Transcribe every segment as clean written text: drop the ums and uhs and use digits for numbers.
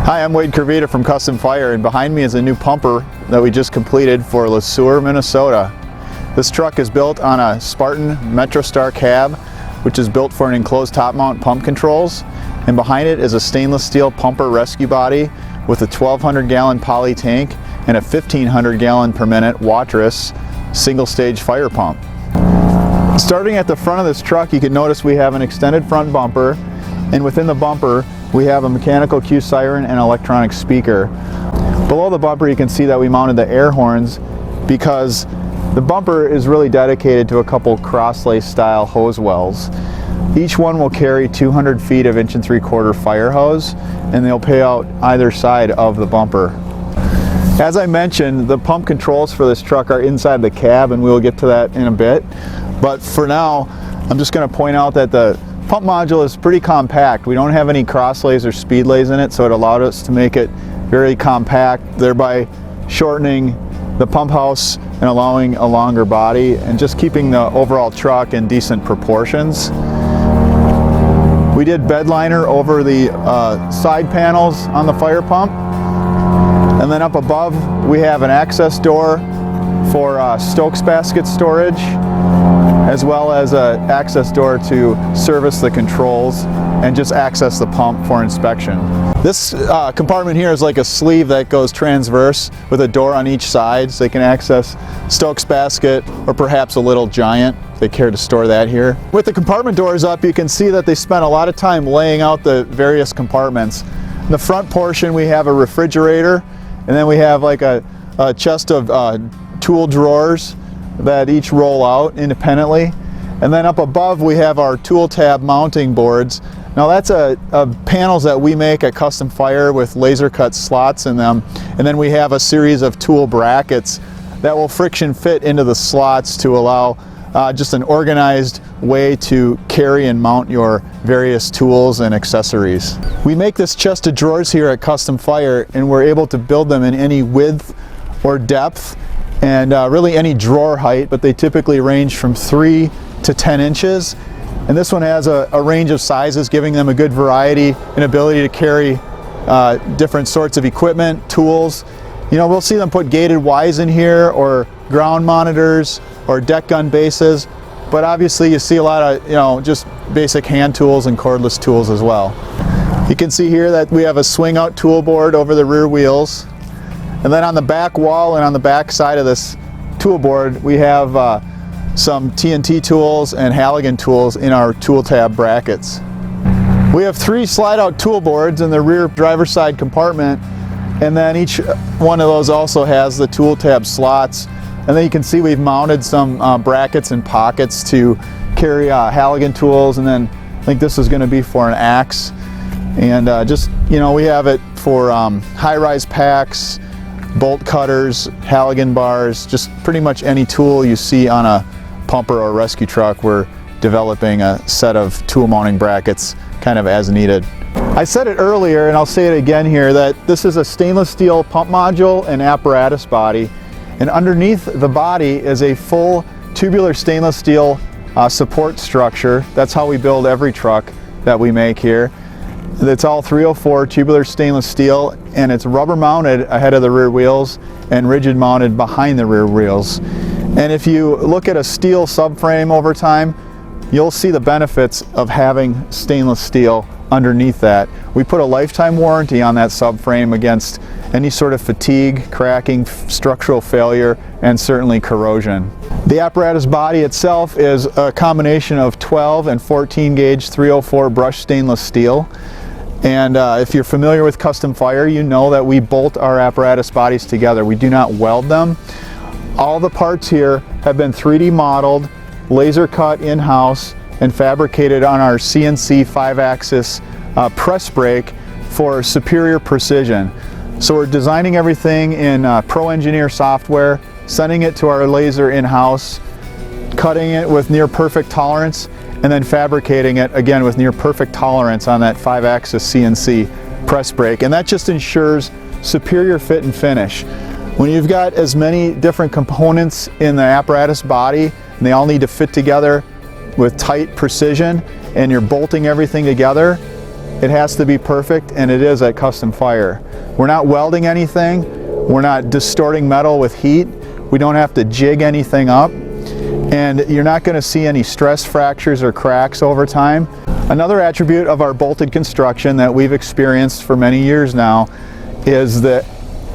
Hi, I'm Wayde Kirvida from CustomFIRE, and behind me is a new pumper that we just completed for Sueur, Minnesota. This truck is built on a Spartan MetroStar cab, which is built for an enclosed top mount pump controls, and behind it is a stainless steel pumper rescue body with a 1,200 gallon poly tank and a 1,500 gallon per minute Waterous single stage fire pump. Starting at the front of this truck, you can notice we have an extended front bumper, and within the bumper we have a mechanical cue siren and electronic speaker. Below the bumper you can see that we mounted the air horns because the bumper is really dedicated to a couple cross-lace style hose wells. Each one will carry 200 feet of 1 3/4 fire hose, and they'll pay out either side of the bumper. As I mentioned, the pump controls for this truck are inside the cab, and we'll get to that in a bit. But for now, I'm just going to point out that the pump module is pretty compact. We don't have any crosslays or speedlays in it, so it allowed us to make it very compact, thereby shortening the pump house and allowing a longer body and just keeping the overall truck in decent proportions. We did bed liner over the side panels on the fire pump, and then up above we have an access door for Stokes basket storage, as well as an access door to service the controls and just access the pump for inspection. This compartment here is like a sleeve that goes transverse with a door on each side, so they can access Stokes basket or perhaps a little Giant if they care to store that here. With the compartment doors up, you can see that they spent a lot of time laying out the various compartments. In the front portion we have a refrigerator, and then we have like a chest of tool drawers that each roll out independently. And then up above we have our tool tab mounting boards. Now that's panels that we make at CustomFIRE with laser cut slots in them, and then we have a series of tool brackets that will friction fit into the slots to allow just an organized way to carry and mount your various tools and accessories. We make this chest of drawers here at CustomFIRE, and we're able to build them in any width or depth and really any drawer height, but they typically range from 3 to 10 inches. And this one has a range of sizes, giving them a good variety and ability to carry different sorts of equipment, tools. You know, we'll see them put gated Ys in here, or ground monitors, or deck gun bases, but obviously you see a lot of, you know, just basic hand tools and cordless tools as well. You can see here that we have a swing out tool board over the rear wheels. And then on the back wall and on the back side of this tool board, we have some TNT tools and Halligan tools in our tool tab brackets. We have 3 slide out tool boards in the rear driver's side compartment, and then each one of those also has the tool tab slots. And then you can see we've mounted some brackets and pockets to carry Halligan tools, and then I think this is going to be for an axe. And just, you know, we have it for high-rise packs, bolt cutters, Halligan bars, just pretty much any tool you see on a pumper or rescue truck. We're developing a set of tool mounting brackets kind of as needed. I said it earlier, and I'll say it again here, that this is a stainless steel pump module and apparatus body, and underneath the body is a full tubular stainless steel support structure. That's how we build every truck that we make here. It's all 304 tubular stainless steel, and it's rubber mounted ahead of the rear wheels and rigid mounted behind the rear wheels. And if you look at a steel subframe over time, you'll see the benefits of having stainless steel underneath that. We put a lifetime warranty on that subframe against any sort of fatigue, cracking, structural failure, and certainly corrosion. The apparatus body itself is a combination of 12 and 14 gauge 304 brushed stainless steel. And if you're familiar with CustomFIRE, you know that we bolt our apparatus bodies together. We do not weld them. All the parts here have been 3D modeled, laser cut in-house, and fabricated on our CNC 5-axis press brake for superior precision. So we're designing everything in Pro Engineer software, sending it to our laser in-house, cutting it with near perfect tolerance, and then fabricating it again with near perfect tolerance on that 5-axis CNC press brake. And that just ensures superior fit and finish. When you've got as many different components in the apparatus body, and they all need to fit together with tight precision, and you're bolting everything together, it has to be perfect, and it is at CustomFIRE. We're not welding anything, we're not distorting metal with heat, we don't have to jig anything up, and you're not going to see any stress fractures or cracks over time. Another attribute of our bolted construction that we've experienced for many years now is the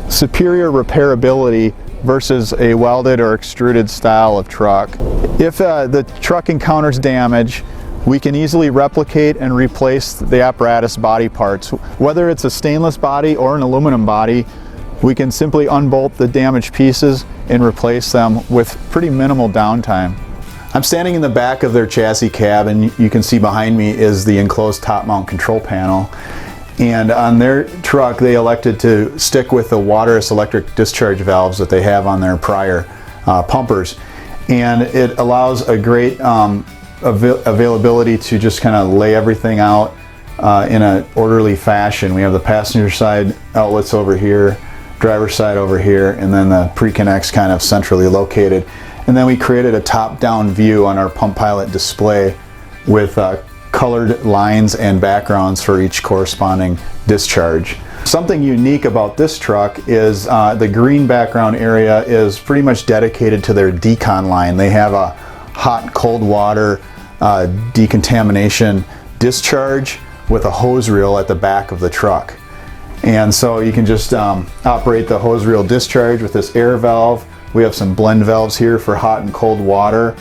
superior repairability versus a welded or extruded style of truck. If the truck encounters damage, we can easily replicate and replace the apparatus body parts. Whether it's a stainless body or an aluminum body, we can simply unbolt the damaged pieces and replace them with pretty minimal downtime. I'm standing in the back of their chassis cab, and you can see behind me is the enclosed top mount control panel. And on their truck, they elected to stick with the Waterous electric discharge valves that they have on their prior pumpers. And it allows a great availability to just kind of lay everything out in an orderly fashion. We have the passenger side outlets over here, driver's side over here, and then the pre-connects kind of centrally located. And then we created a top-down view on our Pump Pilot display with colored lines and backgrounds for each corresponding discharge. Something unique about this truck is the green background area is pretty much dedicated to their Decon line. They have a hot cold water decontamination discharge with a hose reel at the back of the truck. And so you can just operate the hose reel discharge with this air valve. We have some blend valves here for hot and cold water.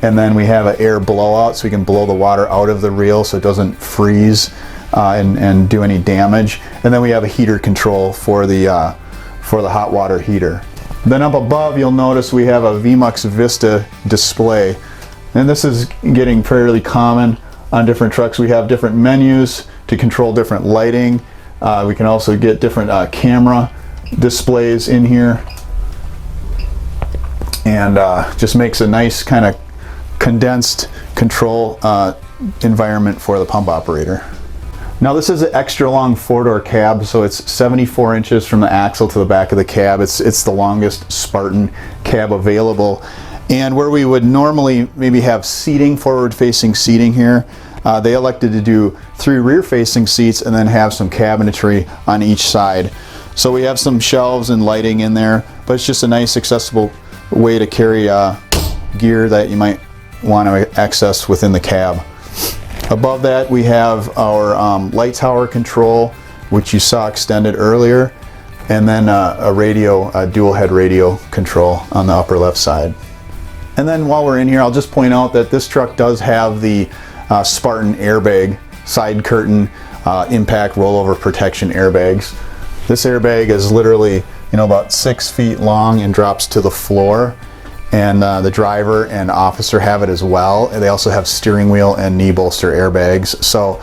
And then we have an air blowout, so we can blow the water out of the reel so it doesn't freeze and do any damage. And then we have a heater control for the hot water heater. Then up above, you'll notice we have a VMUX Vista display. And this is getting fairly common on different trucks. We have different menus to control different lighting. We can also get different camera displays in here. And just makes a nice kind of condensed control environment for the pump operator. Now this is an extra long 4-door cab, so it's 74 inches from the axle to the back of the cab. It's the longest Spartan cab available. And where we would normally maybe have seating, forward-facing seating here, they elected to do 3 rear-facing seats and then have some cabinetry on each side. So we have some shelves and lighting in there, but it's just a nice accessible way to carry gear that you might want to access within the cab. Above that, we have our light tower control, which you saw extended earlier, and then a dual head radio control on the upper left side. And then while we're in here, I'll just point out that this truck does have the Spartan airbag side curtain impact rollover protection airbags. This airbag is literally about 6 feet long and drops to the floor, and the driver and officer have it as well. And they also have steering wheel and knee bolster airbags. So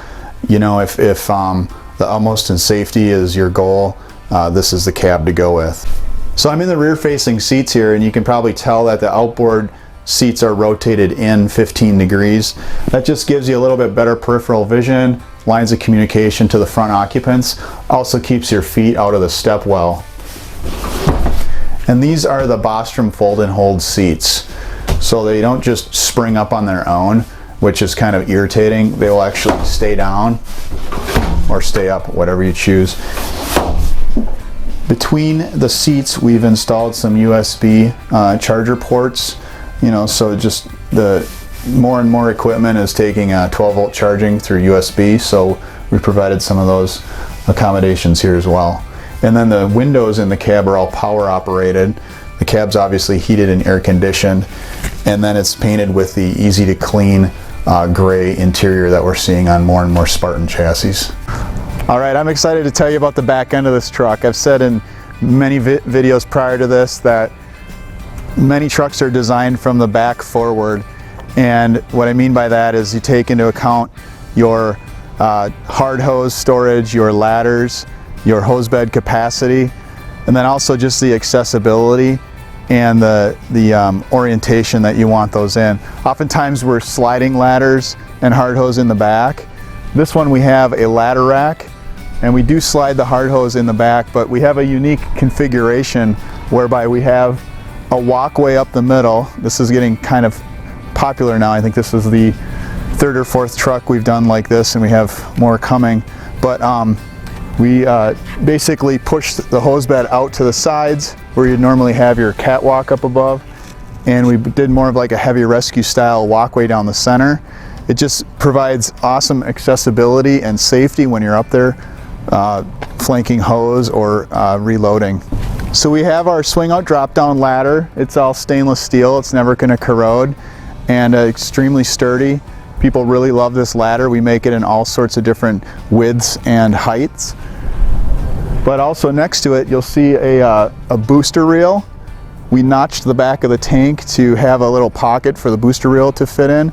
if the utmost in safety is your goal, this is the cab to go with. So I'm in the rear facing seats here, and you can probably tell that the outboard seats are rotated in 15 degrees. That just gives you a little bit better peripheral vision, lines of communication to the front occupants, also keeps your feet out of the step well. And these are the Bostrom fold and hold seats. So they don't just spring up on their own, which is kind of irritating. They will actually stay down or stay up, whatever you choose. Between the seats, we've installed some USB charger ports. So just the more and more equipment is taking 12-volt charging through USB. So we provided some of those accommodations here as well. And then the windows in the cab are all power operated. The cab's obviously heated and air conditioned, and then it's painted with the easy to clean gray interior that we're seeing on more and more Spartan chassis. All right, I'm excited to tell you about the back end of this truck. I've said in many videos prior to this that many trucks are designed from the back forward, and what I mean by that is you take into account your hard hose storage, your ladders, your hose bed capacity, and then also just the accessibility and the orientation that you want those in. Oftentimes we're sliding ladders and hard hose in the back. This one we have a ladder rack, and we do slide the hard hose in the back, but we have a unique configuration whereby we have a walkway up the middle. This is getting kind of popular now. I think this is the 3rd or 4th truck we've done like this, and we have more coming. But we basically pushed the hose bed out to the sides where you'd normally have your catwalk up above, and we did more of like a heavy rescue style walkway down the center. It just provides awesome accessibility and safety when you're up there flanking hose or reloading. So we have our swing out drop down ladder. It's all stainless steel, it's never going to corrode, and extremely sturdy. People really love this ladder. We make it in all sorts of different widths and heights. But also next to it, you'll see a booster reel. We notched the back of the tank to have a little pocket for the booster reel to fit in.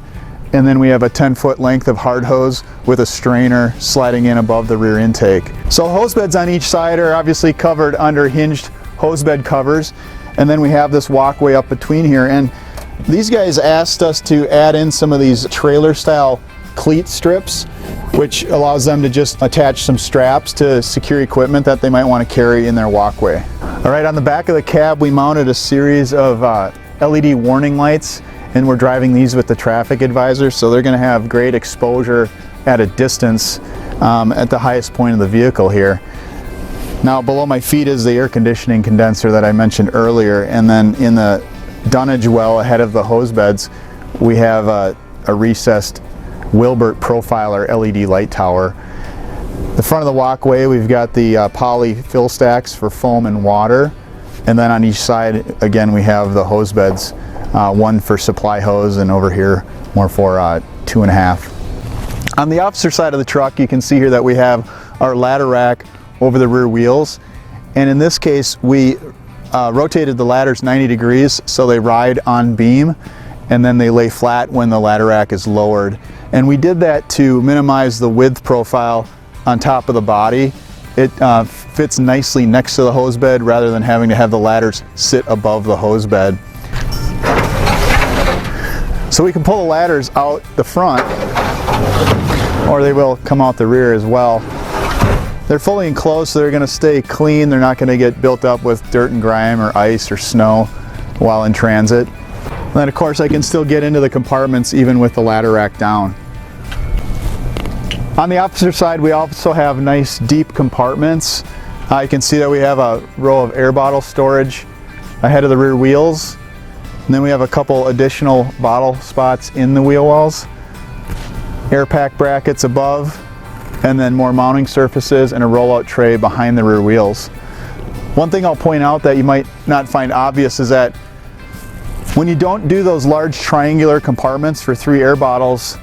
And then we have a 10-foot length of hard hose with a strainer sliding in above the rear intake. So hose beds on each side are obviously covered under hinged hose bed covers. And then we have this walkway up between here. And these guys asked us to add in some of these trailer style cleat strips, which allows them to just attach some straps to secure equipment that they might want to carry in their walkway. All right, on the back of the cab, we mounted a series of LED warning lights, and we're driving these with the traffic advisor, so they're going to have great exposure at a distance at the highest point of the vehicle here. Now below my feet is the air conditioning condenser that I mentioned earlier, and then in the dunnage well ahead of the hose beds we have a recessed Wilbert Profiler LED light tower. The front of the walkway, we've got the poly fill stacks for foam and water, and then on each side again we have the hose beds, one for supply hose and over here more for 2.5. On the officer side of the truck, you can see here that we have our ladder rack over the rear wheels, and in this case we rotated the ladders 90 degrees so they ride on beam, and then they lay flat when the ladder rack is lowered. And we did that to minimize the width profile on top of the body. It fits nicely next to the hose bed rather than having to have the ladders sit above the hose bed. So we can pull the ladders out the front, or they will come out the rear as well. They're fully enclosed, so they're going to stay clean. They're not going to get built up with dirt and grime or ice or snow while in transit. And then of course I can still get into the compartments even with the ladder rack down. On the officer side, we also have nice deep compartments. You can see that we have a row of air bottle storage ahead of the rear wheels. And then we have a couple additional bottle spots in the wheel wells. Air pack brackets above, and then more mounting surfaces and a rollout tray behind the rear wheels. One thing I'll point out that you might not find obvious is that when you don't do those large triangular compartments for 3 air bottles,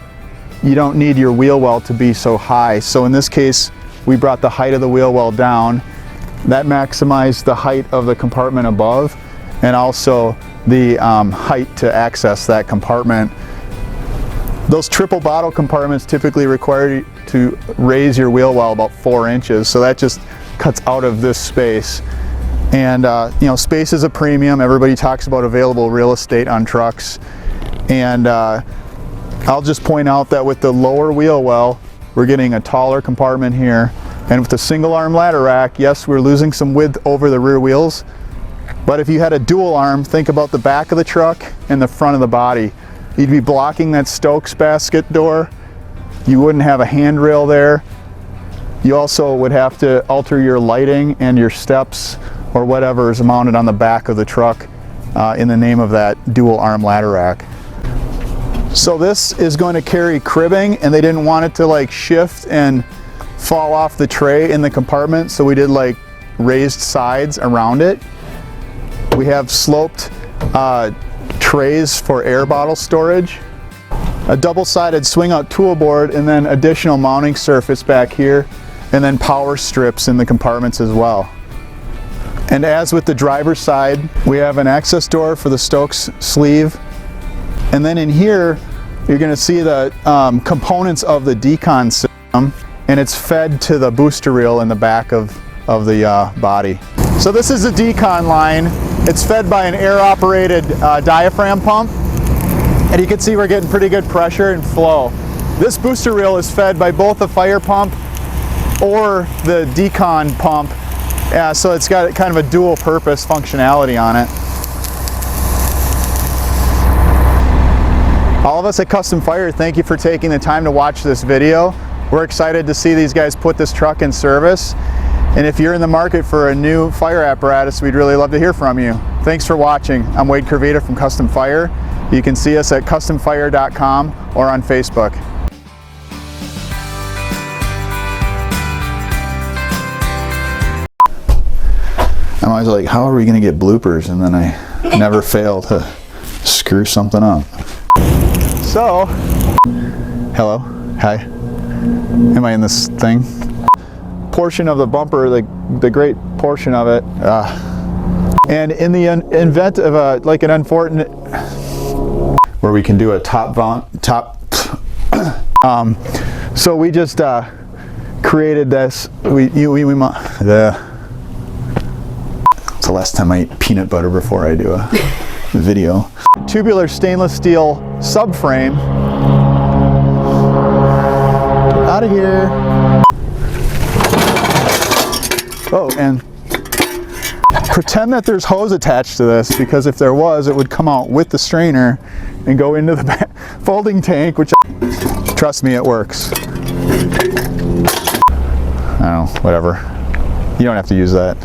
you don't need your wheel well to be so high. So in this case, we brought the height of the wheel well down. That maximized the height of the compartment above, and also the height to access that compartment. Those triple bottle compartments typically require you to raise your wheel well about 4 inches, so that just cuts out of this space. And you know, space is a premium. Everybody talks about available real estate on trucks, and I'll just point out that with the lower wheel well, we're getting a taller compartment here, and with the single arm ladder rack, yes, we're losing some width over the rear wheels, but if you had a dual arm, think about the back of the truck and the front of the body. You'd be blocking that Stokes basket door. You wouldn't have a handrail there. You also would have to alter your lighting and your steps or whatever is mounted on the back of the truck in the name of that dual arm ladder rack. So this is going to carry cribbing, and they didn't want it to like shift and fall off the tray in the compartment, so we did like raised sides around it. We have sloped trays for air bottle storage, a double-sided swing-out tool board, and then additional mounting surface back here, and then power strips in the compartments as well. And as with the driver's side, we have an access door for the Stokes sleeve, and then in here you're going to see the components of the Decon system, and it's fed to the booster reel in the back of the body. So this is the Decon line. It's fed by an air-operated diaphragm pump, and you can see we're getting pretty good pressure and flow. This booster reel is fed by both the fire pump or the Decon pump, so it's got kind of a dual purpose functionality on it. All of us at CustomFIRE, thank you for taking the time to watch this video. We're excited to see these guys put this truck in service. And if you're in the market for a new fire apparatus, we'd really love to hear from you. Thanks for watching. I'm Wayde Kirvida from CustomFIRE. You can see us at CustomFIRE.com or on Facebook. I'm always like, how are we going to get bloopers? And then I never fail to screw something up. So, hello, hi. Am I in this thing? Portion of the bumper, the great portion of it. And in the event of like an unfortunate, where we can do a so we just created this. It's the last time I eat peanut butter before I do a video. Tubular stainless steel subframe. Out of here. Oh, and pretend that there's hose attached to this, because if there was, it would come out with the strainer and go into the folding tank, which, trust me, it works. Oh, whatever. You don't have to use that.